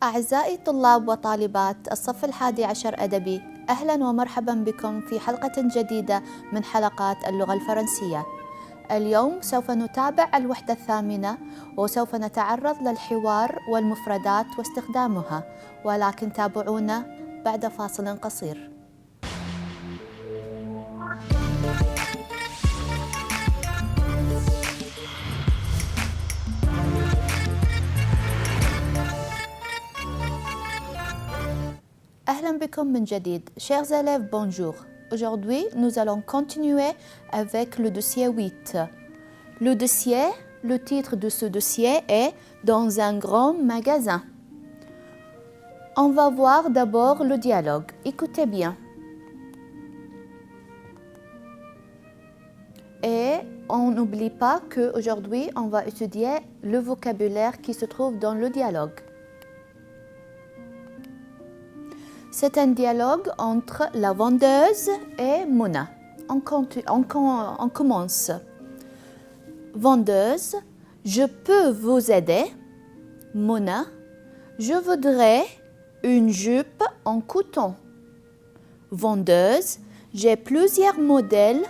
أعزائي طلاب وطالبات الصف 11 أدبي، أهلا ومرحبا بكم في حلقة جديدة من حلقات اللغة الفرنسية. اليوم سوف نتابع الوحدة الثامنة وسوف نتعرض للحوار والمفردات واستخدامها، ولكن تابعونا بعد فاصل قصير. أهلا بكم من جديد. Chers élèves, bonjour. Aujourd'hui, nous allons continuer avec le dossier 8. Le dossier, le titre de ce dossier est Dans un grand magasin. On va voir d'abord le dialogue. Écoutez bien. Et on n'oublie pas qu'aujourd'hui, on va étudier le vocabulaire qui se trouve dans le dialogue. C'est un dialogue entre la vendeuse et Mona. On commence. Vendeuse, je peux vous aider? Mona, je voudrais une jupe en coton. Vendeuse, j'ai plusieurs modèles.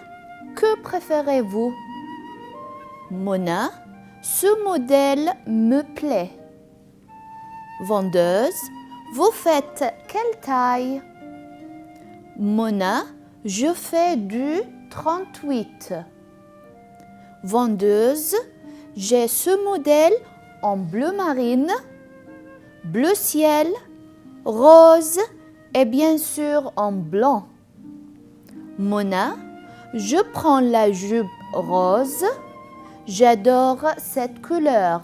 Que préférez-vous? Mona, ce modèle me plaît. Vendeuse, vous faites quelle taille? Mona, je fais du 38. Vendeuse, j'ai ce modèle en bleu marine, bleu ciel, rose et bien sûr en blanc. Mona, je prends la jupe rose. J'adore cette couleur.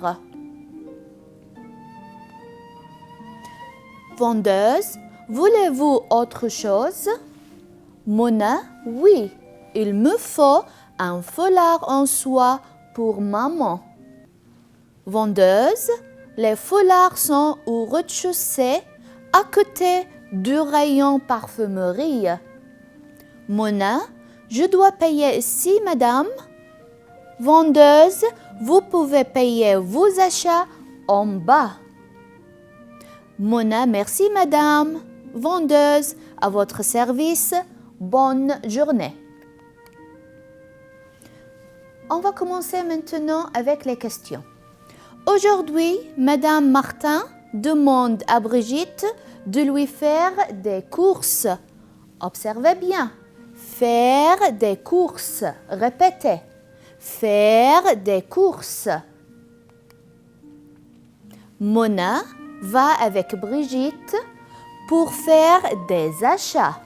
Vendeuse, voulez-vous autre chose? Mona, oui, il me faut un foulard en soie pour maman. Vendeuse, les foulards sont au rez-de-chaussée à côté du rayon parfumerie. Mona, je dois payer ici, madame. Vendeuse, vous pouvez payer vos achats en bas. Mona, merci madame. Vendeuse, à votre service. Bonne journée. On va commencer maintenant avec les questions. Aujourd'hui, madame Martin demande à Brigitte de lui faire des courses. Observez bien. Faire des courses. Répétez. Faire des courses. Mona va avec Brigitte pour faire des achats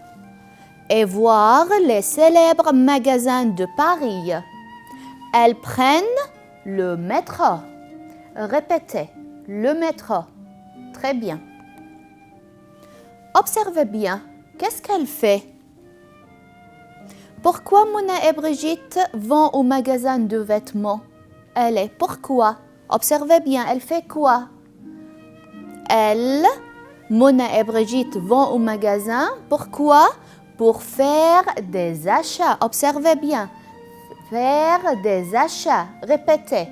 et voir les célèbres magasins de Paris. Elles prennent le métro. Répétez, le métro. Très bien. Observez bien, qu'est-ce qu'elle fait? Pourquoi Mona et Brigitte vont au magasin de vêtements? Pourquoi? Observez bien, elle fait quoi? Mona et Brigitte vont au magasin. Pourquoi? Pour faire des achats. Observez bien. Faire des achats. Répétez.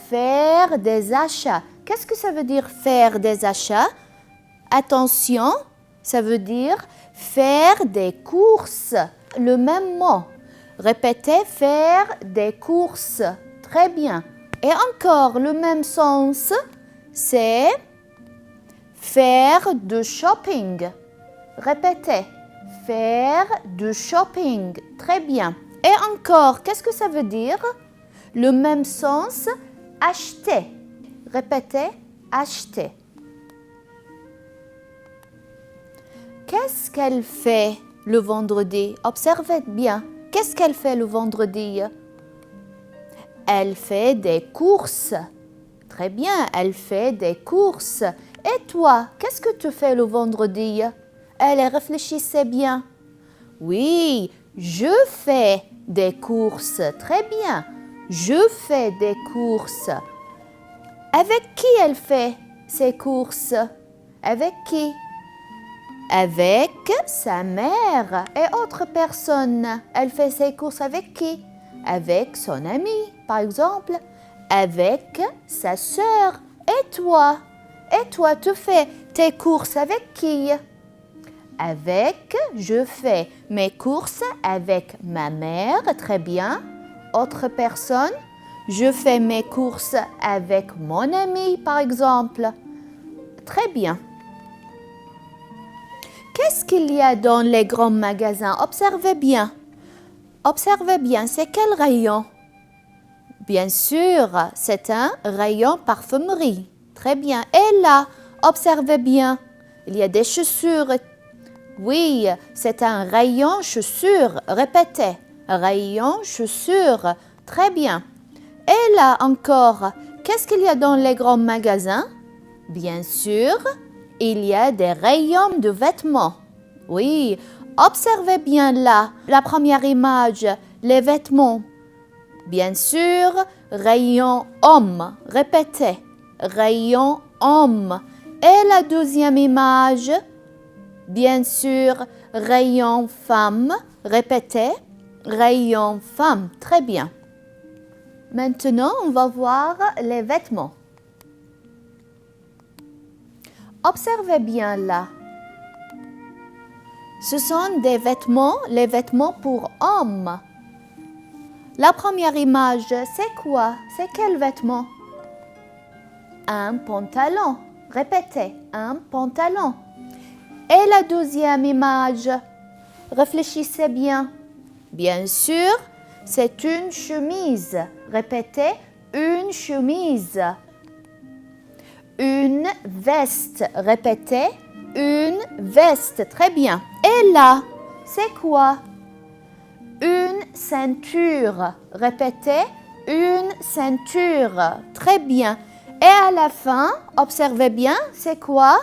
Faire des achats. Qu'est-ce que ça veut dire faire des achats? Attention, ça veut dire faire des courses. Le même mot. Répétez, faire des courses. Très bien. Et encore le même sens, c'est faire du shopping. Répétez, faire du shopping. Très bien. Et encore, qu'est-ce que ça veut dire? Le même sens, acheter. Répétez, acheter. Qu'est-ce qu'elle fait le vendredi? Observez bien. Qu'est-ce qu'elle fait le vendredi? Elle fait des courses. Très bien, elle fait des courses. Et toi, qu'est-ce que tu fais le vendredi? Réfléchissez bien. Oui, je fais des courses. Très bien, je fais des courses. Avec qui elle fait ses courses? Avec qui? Avec sa mère et autres personnes. Elle fait ses courses avec qui? Avec son ami, par exemple. Avec sa sœur. Et toi, tu fais tes courses avec qui? Avec, je fais mes courses avec ma mère, très bien. Autre personne, je fais mes courses avec mon ami, par exemple. Très bien. Qu'est-ce qu'il y a dans les grands magasins? Observez bien. Observez bien, c'est quel rayon? Bien sûr, c'est un rayon parfumerie. Très bien. Et là, observez bien, il y a des chaussures. Oui, c'est un rayon chaussures. Répétez. Rayon chaussures. Très bien. Et là encore, qu'est-ce qu'il y a dans les grands magasins? Bien sûr, il y a des rayons de vêtements. Oui, observez bien là, la première image, les vêtements. Bien sûr, rayon homme. Répétez. Rayon homme. Et la deuxième image, bien sûr, rayon femme. Répétez. Rayon femme. Très bien. Maintenant, on va voir les vêtements. Observez bien là. Ce sont des vêtements, les vêtements pour hommes. La première image, c'est quoi? C'est quel vêtement? Un pantalon. Répétez, un pantalon. Et la deuxième image, réfléchissez bien. Bien sûr, c'est une chemise. Répétez, une chemise. Une veste. Répétez, une veste. Très bien. Et là, c'est quoi? Une ceinture. Répétez, une ceinture. Très bien. Et à la fin, observez bien, c'est quoi?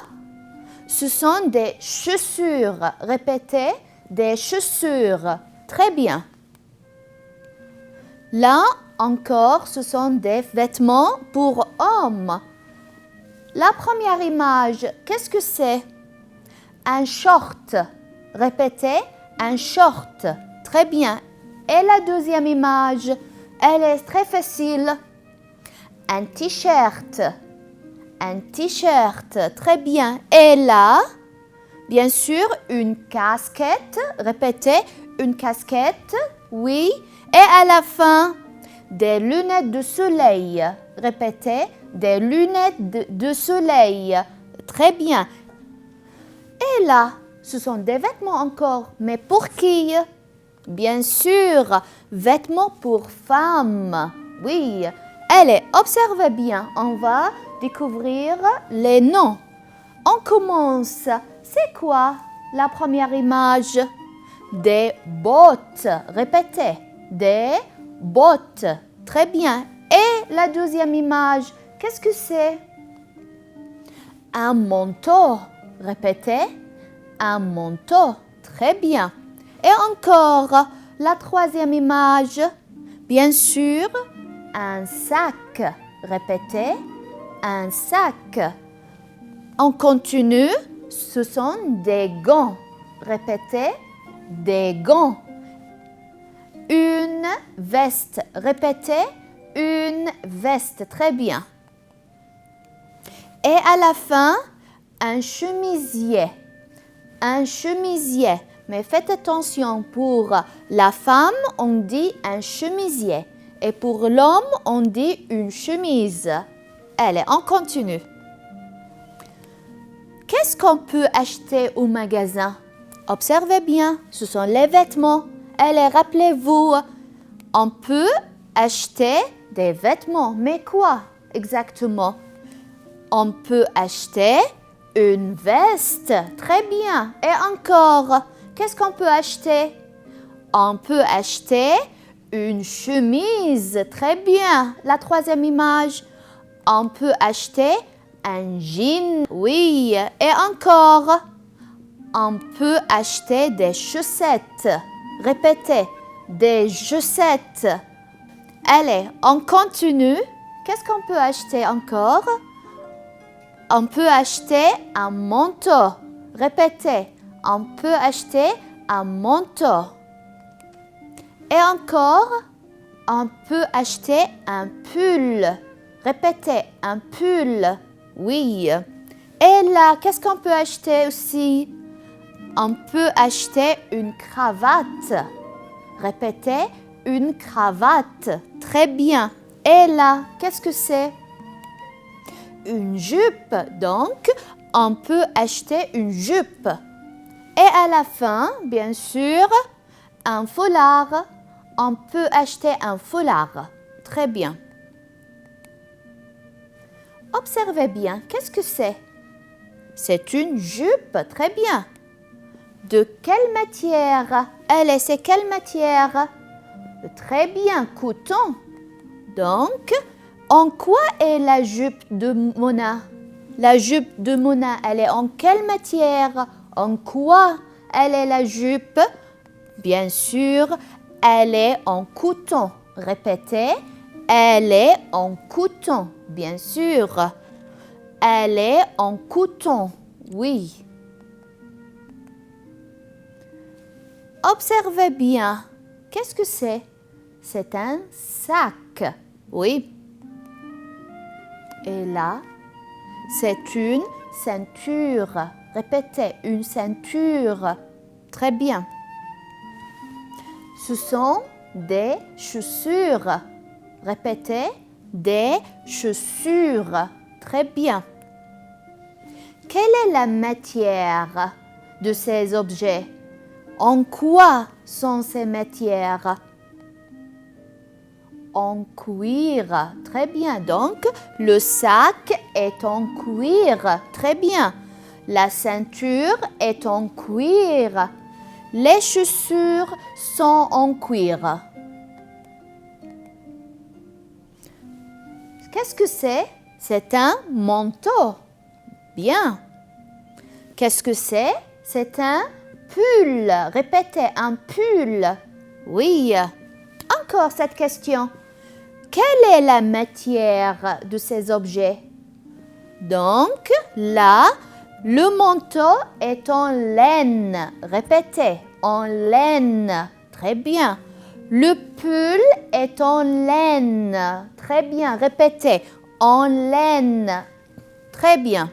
Ce sont des chaussures. Répétez, des chaussures. Très bien. Là encore, ce sont des vêtements pour hommes. La première image, qu'est-ce que c'est? Un short. Répétez, un short. Très bien. Et la deuxième image, elle est très facile. Un t-shirt. Un t-shirt. Très bien. Et là, bien sûr, une casquette. Répétez, une casquette. Oui. Et à la fin, des lunettes de soleil. Répétez, des lunettes de soleil. Très bien. Et là, ce sont des vêtements encore. Mais pour qui? Bien sûr, vêtements pour femmes. Oui. Allez, observez bien. On va découvrir les noms. On commence. C'est quoi la première image? Des bottes. Répétez. Des bottes. Très bien. Et la deuxième image, qu'est-ce que c'est? Un manteau. Répétez. Un manteau. Très bien. Et encore, la troisième image, bien sûr, un sac. Répétez. Un sac. On continue. Ce sont des gants. Répétez. Des gants. Une veste. Répétez. Une veste. Très bien. Et à la fin, un chemisier. Un chemisier. Mais faites attention, pour la femme, on dit un chemisier. Et pour l'homme, on dit une chemise. Allez, on continue. Qu'est-ce qu'on peut acheter au magasin? Observez bien, ce sont les vêtements. Allez, rappelez-vous, on peut acheter des vêtements. Mais quoi exactement? On peut acheter une veste. Très bien. Et encore, qu'est-ce qu'on peut acheter? On peut acheter une chemise. Très bien. La troisième image, on peut acheter un jean. Oui. Et encore, on peut acheter des chaussettes. Répétez, des chaussettes. Allez, on continue. Qu'est-ce qu'on peut acheter encore? On peut acheter un manteau. Répétez, on peut acheter un manteau. Et encore, on peut acheter un pull. Répétez, un pull. Oui. Et là, qu'est-ce qu'on peut acheter aussi? On peut acheter une cravate. Répétez, une cravate. Très bien. Et là, qu'est-ce que c'est? Une jupe. Donc, on peut acheter une jupe. Et à la fin, bien sûr, un foulard. On peut acheter un foulard. Très bien. Observez bien, qu'est-ce que c'est? C'est une jupe, très bien. De quelle matière? C'est quelle matière? Très bien, coton. Donc, en quoi est la jupe de Mona? La jupe de Mona, elle est en quelle matière? En quoi elle est la jupe? Bien sûr, elle est en coton. Répétez, elle est en coton, bien sûr. Elle est en coton, oui. Observez bien. Qu'est-ce que c'est? C'est un sac, oui. Et là, c'est une ceinture. Répétez, une ceinture. Très bien. Ce sont des chaussures. Répétez, des chaussures. Très bien. Quelle est la matière de ces objets? En quoi sont ces matières? En cuir. Très bien. Donc, le sac est en cuir. Très bien. La ceinture est en cuir. Les chaussures sont en cuir. Qu'est-ce que c'est? C'est un manteau. Bien. Qu'est-ce que c'est? C'est un pull. Répétez, un pull. Oui. Encore cette question. Quelle est la matière de ces objets? Donc, là, le manteau est en laine. Répétez, en laine. Très bien. Le pull est en laine. Très bien. Répétez, en laine. Très bien.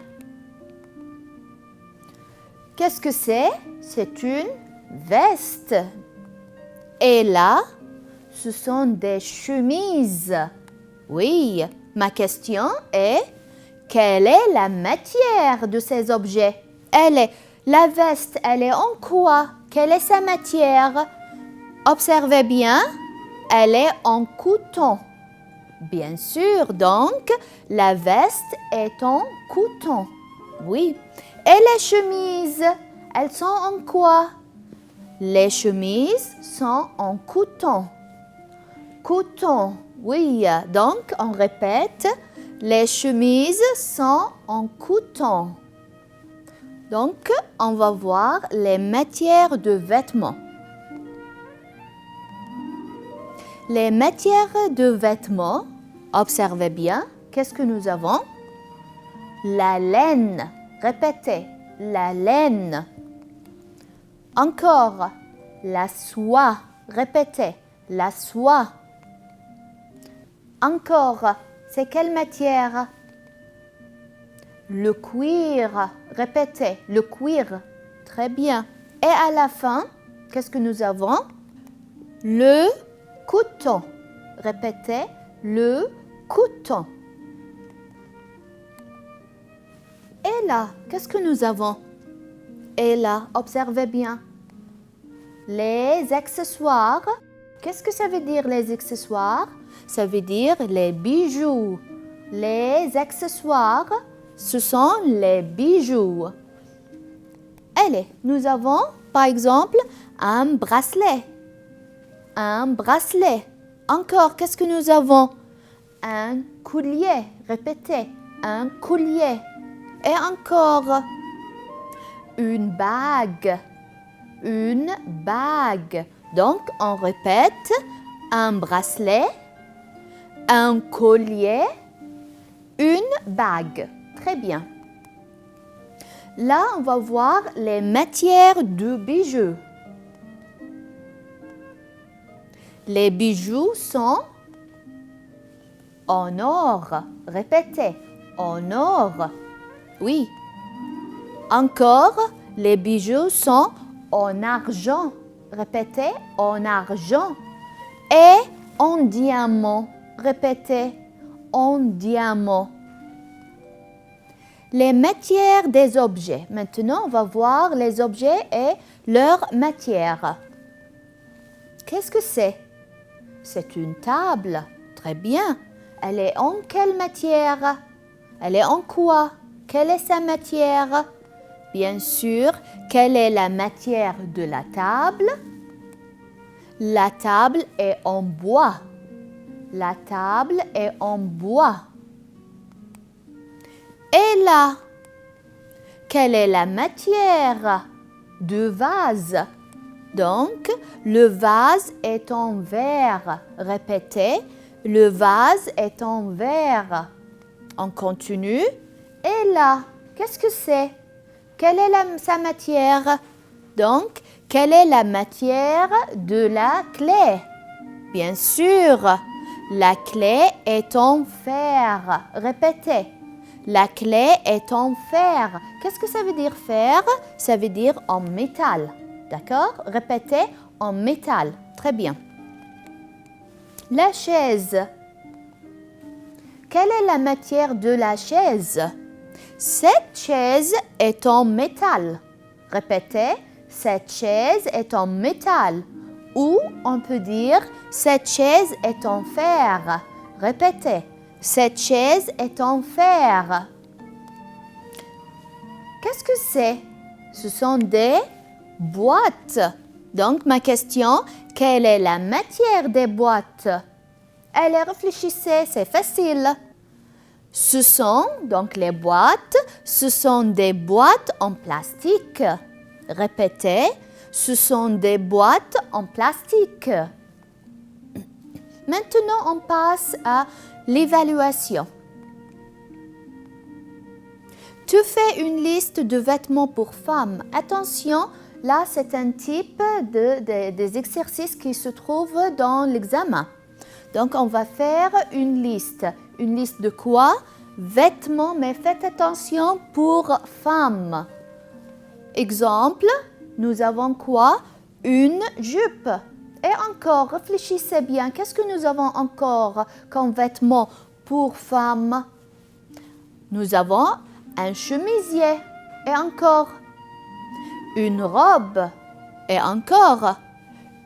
Qu'est-ce que c'est? C'est une veste. Et là, ce sont des chemises. Oui, ma question est, quelle est la matière de ces objets? La veste, elle est en quoi? Quelle est sa matière? Observez bien, elle est en coton. Bien sûr, donc, la veste est en coton. Oui. Et les chemises, elles sont en quoi? Les chemises sont en coton. Coton, oui. Donc, on répète, les chemises sont en coton. Donc, on va voir les matières de vêtements. Les matières de vêtements, observez bien, qu'est-ce que nous avons? La laine. Répétez, la laine. Encore, la soie. Répétez, la soie. Encore, c'est quelle matière? Le cuir. Répétez, le cuir. Très bien. Et à la fin, qu'est-ce que nous avons? Le coton. Répétez, le coton. Et là, qu'est-ce que nous avons? Et là, observez bien. Les accessoires. Qu'est-ce que ça veut dire les accessoires? Ça veut dire les bijoux. Les accessoires, ce sont les bijoux. Allez, nous avons par exemple un bracelet. Un bracelet. Encore, qu'est-ce que nous avons? Un collier. Répétez, un collier. Et encore, une bague. Une bague. Donc, on répète, un bracelet, un collier, une bague. Très bien. Là, on va voir les matières de bijoux. Les bijoux sont en or. Répétez, en or. Oui, Encore, les bijoux sont en argent. Répétez, en argent. Et en diamant. Répétez, en diamant. Les matières des objets. Maintenant, on va voir les objets et leur matière. Qu'est-ce que c'est? C'est une table. Très bien. Elle est en quelle matière? Elle est en quoi? Quelle est sa matière? Bien sûr, quelle est la matière de la table? La table est en bois. La table est en bois. Et là, quelle est la matière du vase? Donc, le vase est en verre. Répétez, le vase est en verre. On continue. Et là, qu'est-ce que c'est? Quelle est sa matière? Donc, quelle est la matière de la clé? Bien sûr, la clé est en fer. Répétez. La clé est en fer. Qu'est-ce que ça veut dire fer? Ça veut dire en métal. D'accord? Répétez, en métal. Très bien. La chaise. Quelle est la matière de la chaise? Cette chaise est en métal. Répétez, cette chaise est en métal. Ou on peut dire, cette chaise est en fer. Répétez. Cette chaise est en fer. Qu'est-ce que c'est? Ce sont des boîtes. Donc, ma question, quelle est la matière des boîtes? Allez, réfléchissez, c'est facile. Ce sont, donc les boîtes, ce sont des boîtes en plastique. Répétez, ce sont des boîtes en plastique. Maintenant, on passe à l'évaluation. Tu fais une liste de vêtements pour femmes. Attention, là, c'est un type des exercices qui se trouvent dans l'examen. Donc, on va faire une liste. Une liste de quoi? Vêtements, mais faites attention pour femmes. Exemple, nous avons quoi? Une jupe. Et encore, réfléchissez bien. Qu'est-ce que nous avons encore comme vêtements pour femmes? Nous avons un chemisier. Et encore, une robe. Et encore,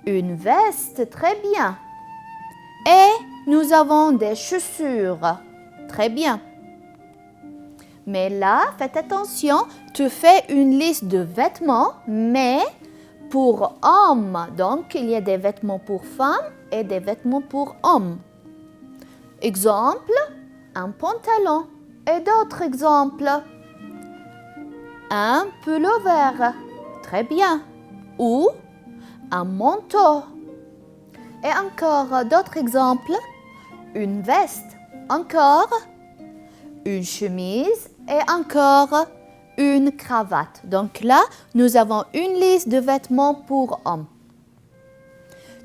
une veste. Très bien. Et nous avons des chaussures. Très bien. Mais là, faites attention, tu fais une liste de vêtements, mais pour hommes. Donc, il y a des vêtements pour femmes et des vêtements pour hommes. Exemple, un pantalon. Et d'autres exemples. Un pullover. Très bien. Ou un manteau. Et encore d'autres exemples. Une veste. Encore une chemise. Et encore une cravate. Donc là, nous avons une liste de vêtements pour hommes.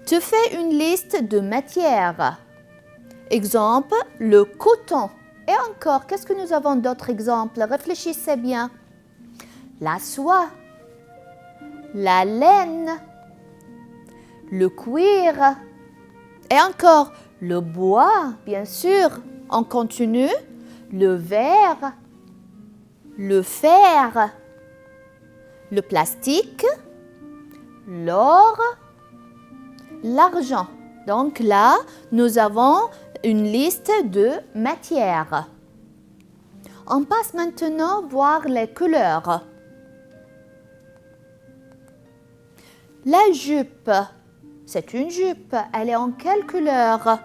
Tu fais une liste de matières. Exemple, le coton. Et encore, qu'est-ce que nous avons d'autres exemples? Réfléchissez bien. La soie, la laine, le cuir. Et encore, le bois, bien sûr. On continue. Le verre, le fer, le plastique, l'or, l'argent. Donc là, nous avons une liste de matières. On passe maintenant voir les couleurs. La jupe, c'est une jupe. Elle est en quelle couleur?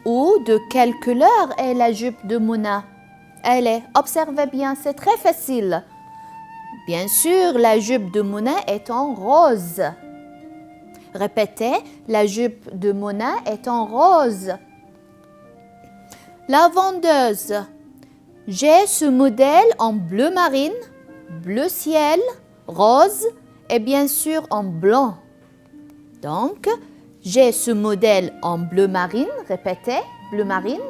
Ou de quelle couleur est la jupe de Mouna? Elle est, observez bien, c'est très facile. Bien sûr, la jupe de Mouna est en rose. Répétez, la jupe de Mouna est en rose. La vendeuse. J'ai ce modèle en bleu marine, bleu ciel, rose et bien sûr en blanc. Donc, j'ai ce modèle en bleu marine, répétez, bleu marine.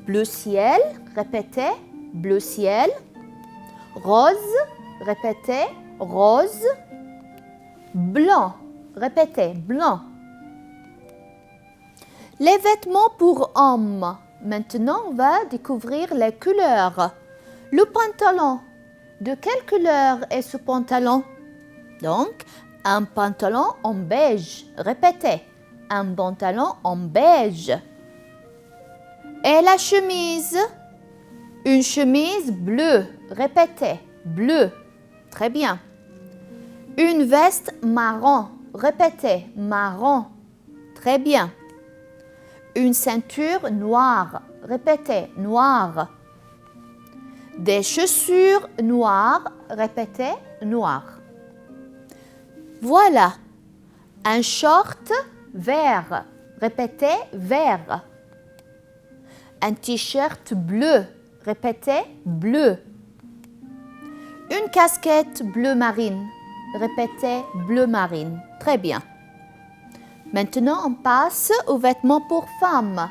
Bleu ciel, répétez, bleu ciel. Rose, répétez, rose. Blanc, répétez, blanc. Les vêtements pour hommes. Maintenant, on va découvrir les couleurs. Le pantalon. De quelle couleur est ce pantalon? Donc, un pantalon en beige. Répétez, un pantalon en beige. Et la chemise? Une chemise bleue. Répétez, bleu. Très bien. Une veste marron. Répétez, marron. Très bien. Une ceinture noire. Répétez, noire. Des chaussures noires. Répétez, noir. Voilà. Un short vert. Répétez, vert. Un t-shirt bleu. Répétez, bleu. Une casquette bleu marine. Répétez, bleu marine. Très bien. Maintenant, on passe aux vêtements pour femmes.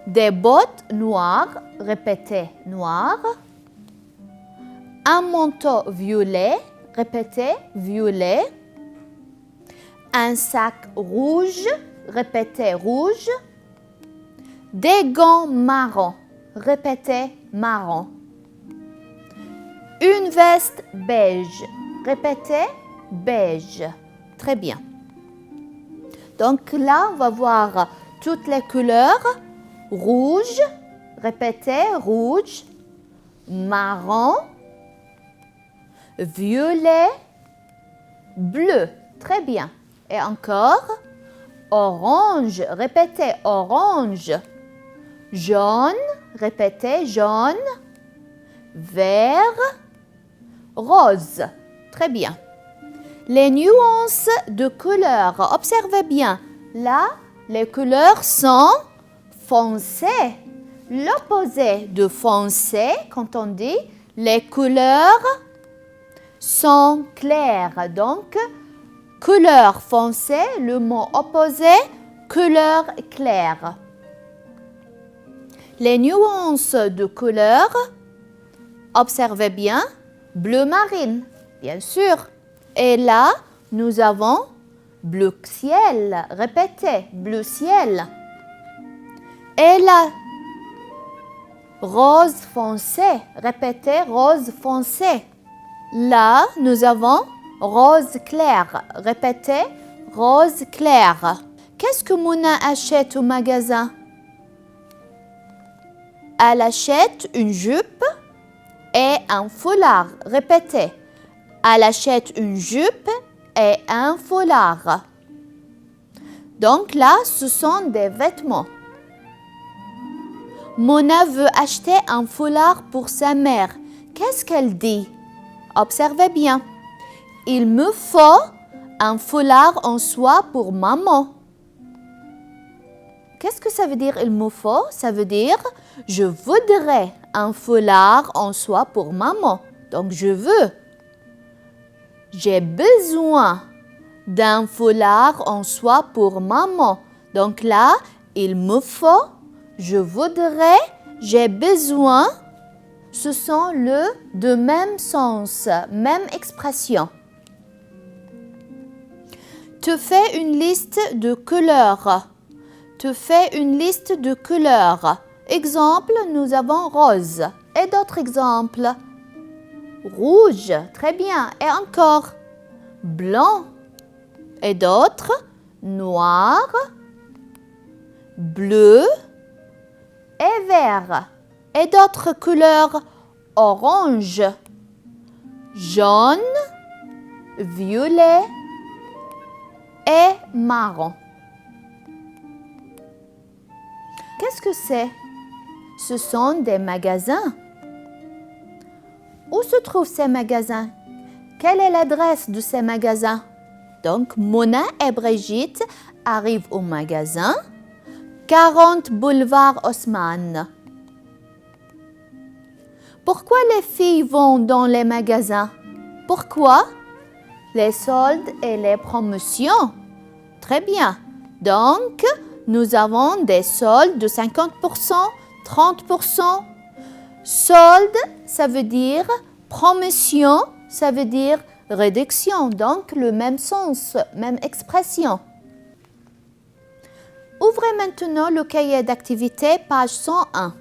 Des bottes noires. Répétez, noir. Un manteau violet. Répétez, violet. Un sac rouge. Répétez, rouge. Des gants marron. Répétez, marron. Une veste beige. Répétez, beige. Très bien. Donc là, on va voir toutes les couleurs. Rouge. Répétez, rouge. Marron. Violet. Bleu. Très bien. Et encore. Orange. Répétez, orange. Jaune. Répétez, jaune. Vert. Rose. Très bien. Les nuances de couleurs. Observez bien. Là, les couleurs sont foncées. L'opposé de foncé, quand on dit les couleurs sont claires. Donc, couleur foncée, le mot opposé, couleur claire. Les nuances de couleurs, observez bien, bleu marine, bien sûr. Et là, nous avons bleu ciel. Répétez, bleu ciel. Et là, rose foncé. Répétez, rose foncé. Là, nous avons rose clair. Répétez, rose clair. Qu'est-ce que Mouna achète au magasin? Elle achète une jupe et un foulard. Répétez. Elle achète une jupe et un foulard. Donc là, ce sont des vêtements. Mona veut acheter un foulard pour sa mère. Qu'est-ce qu'elle dit? Observez bien. Il me faut un foulard en soie pour maman. Qu'est-ce que ça veut dire il me faut? Ça veut dire je voudrais un foulard en soie pour maman. Donc je veux. J'ai besoin d'un foulard en soie pour maman. Donc là, il me faut, je voudrais, j'ai besoin. Ce sont de même sens, même expression. Tu fais une liste de couleurs. Tu fais une liste de couleurs. Exemple, nous avons rose. Et d'autres exemples. Rouge, très bien. Et encore, blanc. Et d'autres, noir, bleu et vert. Et d'autres couleurs, orange, jaune, violet et marron. Qu'est-ce que c'est? Ce sont des magasins. Où se trouvent ces magasins? Quelle est l'adresse de ces magasins? Donc, Mona et Brigitte arrivent au magasin 40 boulevard Haussmann. Pourquoi les filles vont dans les magasins? Pourquoi? Les soldes et les promotions. Très bien. Donc, nous avons des soldes de 50%, 30%. Solde, ça veut dire promotion, ça veut dire réduction, donc le même sens, même expression. Ouvrez maintenant le cahier d'activité, page 101.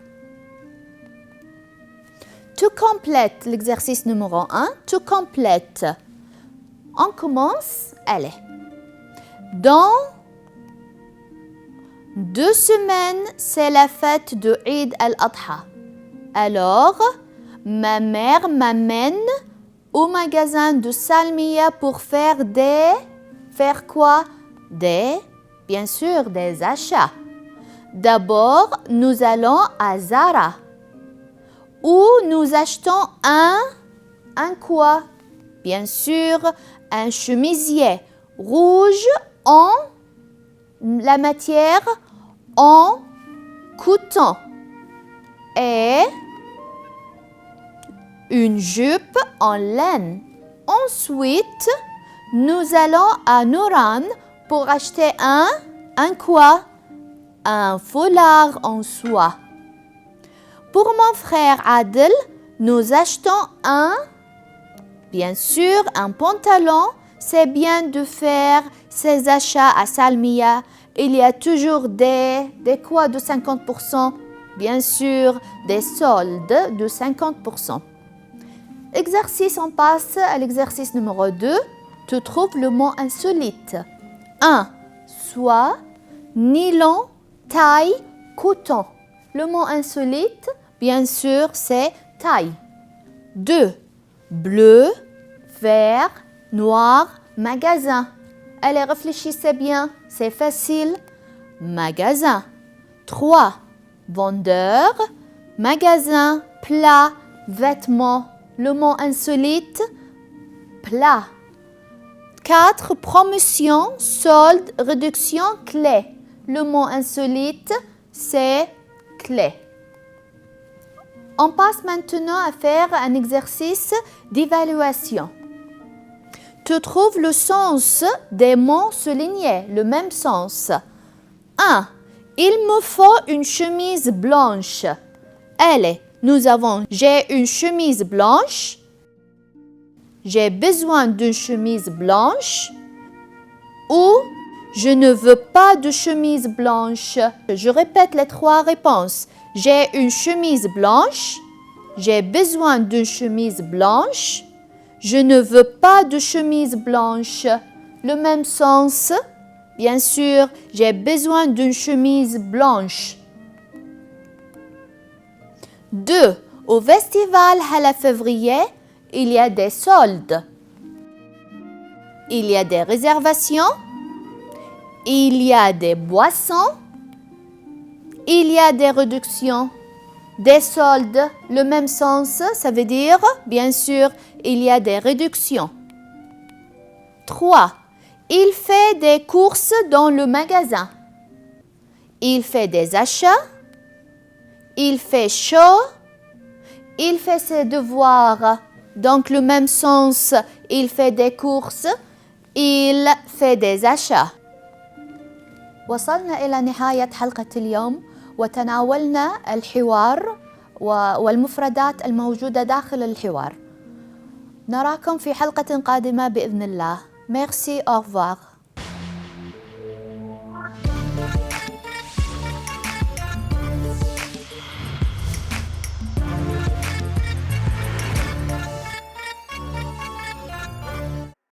Tu complètes l'exercice numéro 1, tu complètes. On commence, allez. Dans 2 semaines, c'est la fête de Eid al-Adha. Alors, ma mère m'amène au magasin de Salmiya pour faire quoi? Bien sûr, des achats. D'abord, nous allons à Zara, où nous achetons un quoi? Bien sûr, un chemisier rouge en la matière en coton et une jupe en laine. Ensuite, nous allons à Nouran pour acheter un quoi? Un foulard en soie. Pour mon frère Adel, nous achetons bien sûr, un pantalon. C'est bien de faire ses achats à Salmiya. Il y a toujours des quoi de 50%? Bien sûr, des soldes de 50%. Exercice, on passe à l'exercice numéro 2. Tu trouves le mot insolite. 1. Soie, nylon, taille, coton. Le mot insolite, bien sûr, c'est taille. 2. Bleu, vert, noir, magasin. Allez, réfléchissez bien, c'est facile. Magasin. 3. Vendeur, magasin, plat, vêtements. Le mot insolite, plat. 4. Promotion, solde, réduction, clé. Le mot insolite, c'est clé. On passe maintenant à faire un exercice d'évaluation. Tu trouves le sens des mots soulignés, le même sens. 1. Il me faut une chemise blanche. Allez, nous avons j'ai une chemise blanche. J'ai besoin d'une chemise blanche. Ou je ne veux pas de chemise blanche. Je répète les 3 réponses. J'ai une chemise blanche. J'ai besoin d'une chemise blanche. Je ne veux pas de chemise blanche. Le même sens. Bien sûr, j'ai besoin d'une chemise blanche. 2. Au festival Hala Février, il y a des soldes. Il y a des réservations. Il y a des boissons. Il y a des réductions. Des soldes, le même sens, ça veut dire, bien sûr, il y a des réductions. 3. Il fait des courses dans le magasin. Il fait des achats. Il fait chaud. Il fait ses devoirs. Donc, le même sens, il fait des courses. Il fait des achats. وصلنا إلى نهاية حلقة اليوم وتناولنا الحوار والمفردات الموجودة داخل الحوار. نراكم في حلقة قادمة بإذن الله. Merci, au revoir.